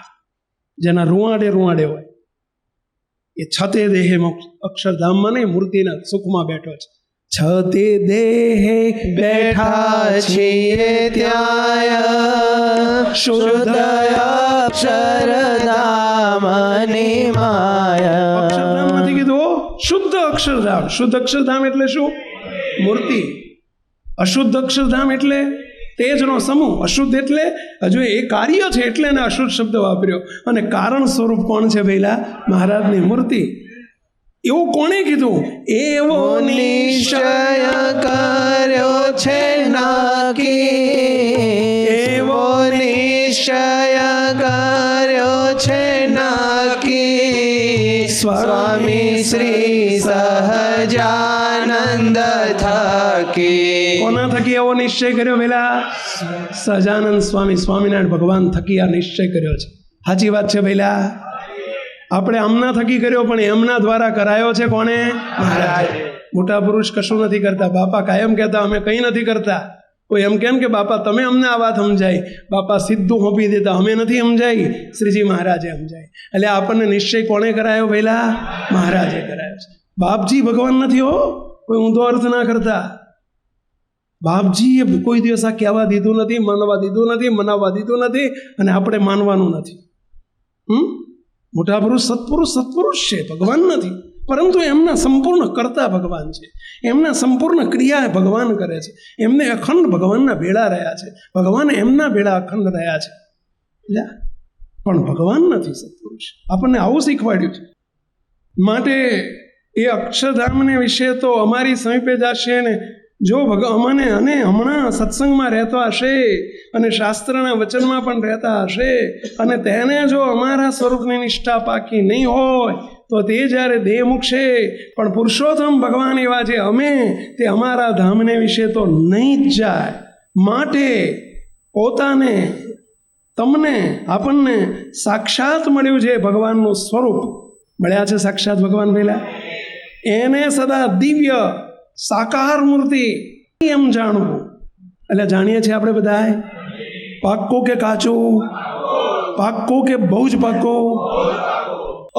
જેના રૂવાડે હોય, એ છતે દેહે અક્ષરધામમાં નહીં, મૂર્તિના સુખમાં બેઠો છે. છતે દેહે બેઠા છીએ ત્યાં શુદ્ધ અક્ષરધામની માયા. અક્ષરધામ નથી કીધું, શુદ્ધ અક્ષરધામ. શુદ્ધ અક્ષરધામ એટલે શું? મૂર્તિ. અશુદ્ધ અક્ષરધામ એટલે તેજનો સમૂહ. અશુદ્ધ એટલે હજુ એ કાર્ય છે એટલે એને અશુદ્ધ શબ્દ વાપર્યો. અને કારણ સ્વરૂપ કોણ છે ભઈલા? મહારાજની મૂર્તિ. એવું કોણે કીધું? એવો નિશ્ચય કર્યો છે નક્કી, એવો નિશ્ચય કર્યો છે નક્કી, સ્વામી શ્રી સહજાનંદ થકી. કોના થકી એવો નિશ્ચય કર્યો ભઈલા? સહજાનંદ સ્વામિનારાયણ ભગવાન થકી આ નિશ્ચય કર્યો છે. સાચી વાત છે ભઈલા? આપણે આમના થકી કર્યો, પણ એમના દ્વારા કરાયો છે. કોણે? મહારાજ. મોટા પુરુષ કશું નથી કરતા. બાપા કાયમ કહેતા અમે કંઈ નથી કરતા. કોઈ એમ કેમ કે બાપા તમે અમને આ વાત સમજાય, બાપા સીધું હોંપી દેતા, અમે નથી સમજાય, શ્રીજી મહારાજે સમજાય. એટલે આપણને નિશ્ચય કોણે કરાયો ભઈલા? મહારાજે કરાયો છે. બાપજી ભગવાન નથી હો, કોઈ ઊંધો અર્થ ના કરતા. બાપજીએ કોઈ દિવસ આ કહેવા દીધું નથી, માનવા દીધું નથી, મનાવવા દીધું નથી, અને આપણે માનવાનું નથી. મોટા પુરુષ સત્પુરુષ છે, ભગવાન નથી, પરંતુ એમના સંપૂર્ણ કર્તા ભગવાન છે. એમના સંપૂર્ણ ક્રિયા ભગવાન કરે છે. એમને અખંડ ભગવાનના ભેળા રહ્યા છે, ભગવાન એમના ભેળા અખંડ રહ્યા છે. પણ ભગવાન નથી સત્પુરુષ. આપણને આવું શીખવાડ્યું છે. માટે એ અક્ષરધામને વિશે તો અમારી સમીપે જ હશે ને જો અમને અને હમણાં સત્સંગમાં રહેતો હશે અને શાસ્ત્રના વચનમાં પણ રહેતા હશે અને તેને જો અમારા સ્વરૂપની નિષ્ઠા પાકી નહીં હોય તો તે જ્યારે દેહ મૂકશે પણ પુરુષોત્તમ ભગવાન એવા જે અમે તે અમારા ધામને વિશે તો નહીં જ જાય. માટે પોતાને તમને આપણને સાક્ષાત મળ્યું છે ભગવાનનું સ્વરૂપ મળ્યા છે. સાક્ષાત ભગવાન પહેલા એને સદા દિવ્ય સાકાર મૂર્તિ એમ જાણવું. એટલે જાણીએ છીએ આપણે બધા પાક્કો કે કાચું, પાક્કો કે બહુ જ પાક્કો.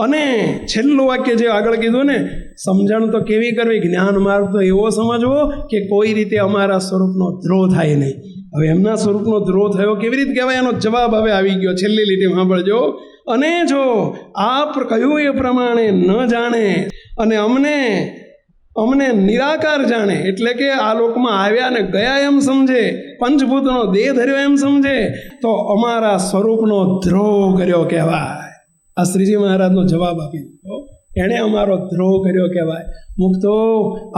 અને છેલ્લું વાક્ય જે આગળ કીધું ને, સમજણ તો કેવી કરવી, જ્ઞાન માર્ગ તો એવો સમજવો કે કોઈ રીતે અમારા સ્વરૂપનો દ્રોહ થાય નહીં. હવે એમના સ્વરૂપનો દ્રોહ થયો કેવી રીતે કહેવાય, એનો જવાબ હવે આવી ગયો. છેલ્લી લીટી સાંભળજો. અને જો આપ કહ્યું એ પ્રમાણે ન જાણે અને અમને નિરાકાર જાણે, એટલે કે આ લોકમાં આવ્યા ને ગયા એમ સમજે, પંચભૂતનો દેહ ધર્યો એમ સમજે, તો અમારા સ્વરૂપનો દ્રોહ કર્યો કહેવાય. આ શ્રીજી મહારાજનો જવાબ આપી દીધો. એણે અમારો દ્રોહ કર્યો કહેવાય. મુક્તો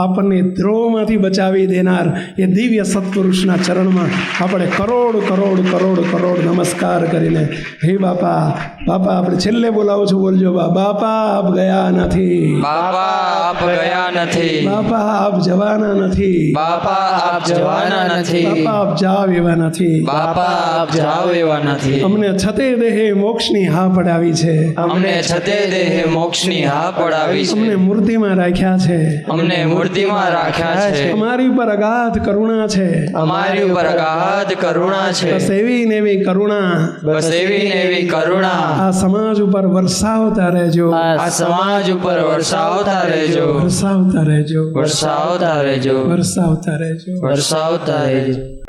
આપણને દ્રોહમાંથી બચાવી દેનાર એ દિવ્ય સત્પુરુષના ચરણમાં આપણે કરોડ કરોડ કરોડ કરોડ નમસ્કાર કરીને, હે બાપા, બાપા આપણે છેલ્લે બોલાવો છો, બોલજો બાપા આપ ગયા નથી, બાપા આપ ગયા નથી, બાપા આપ જવાના નથી, બાપા આપ જવાના નથી, બાપા આપ જાવ એવા નથી, બાપા આપ જાવ એવા નથી. અમને છતે દેહે મોક્ષની હા પડાવી છે, અમને છતે દેહે મોક્ષની હા પડાવી છે, અમને મૂર્તિમાં રાખ્યા છે, અમને મૂર્તિમાં રાખ્યા છે, અમારી ઉપર અગાધ કરુણા છે, અમારી ઉપર અગાધ કરુણા છે, બસ એવી ને એવી કરુણા બસ એવી ને એવી કરુણા આ સમાજ ઉપર વરસાવતા રહેજો, આ સમાજ ઉપર વરસાવતા રહેજો, વરસાવતા રહેજો, વરસાવતા રહેજો, વરસાવતા રહેજો. વરસાવતા રહેજો.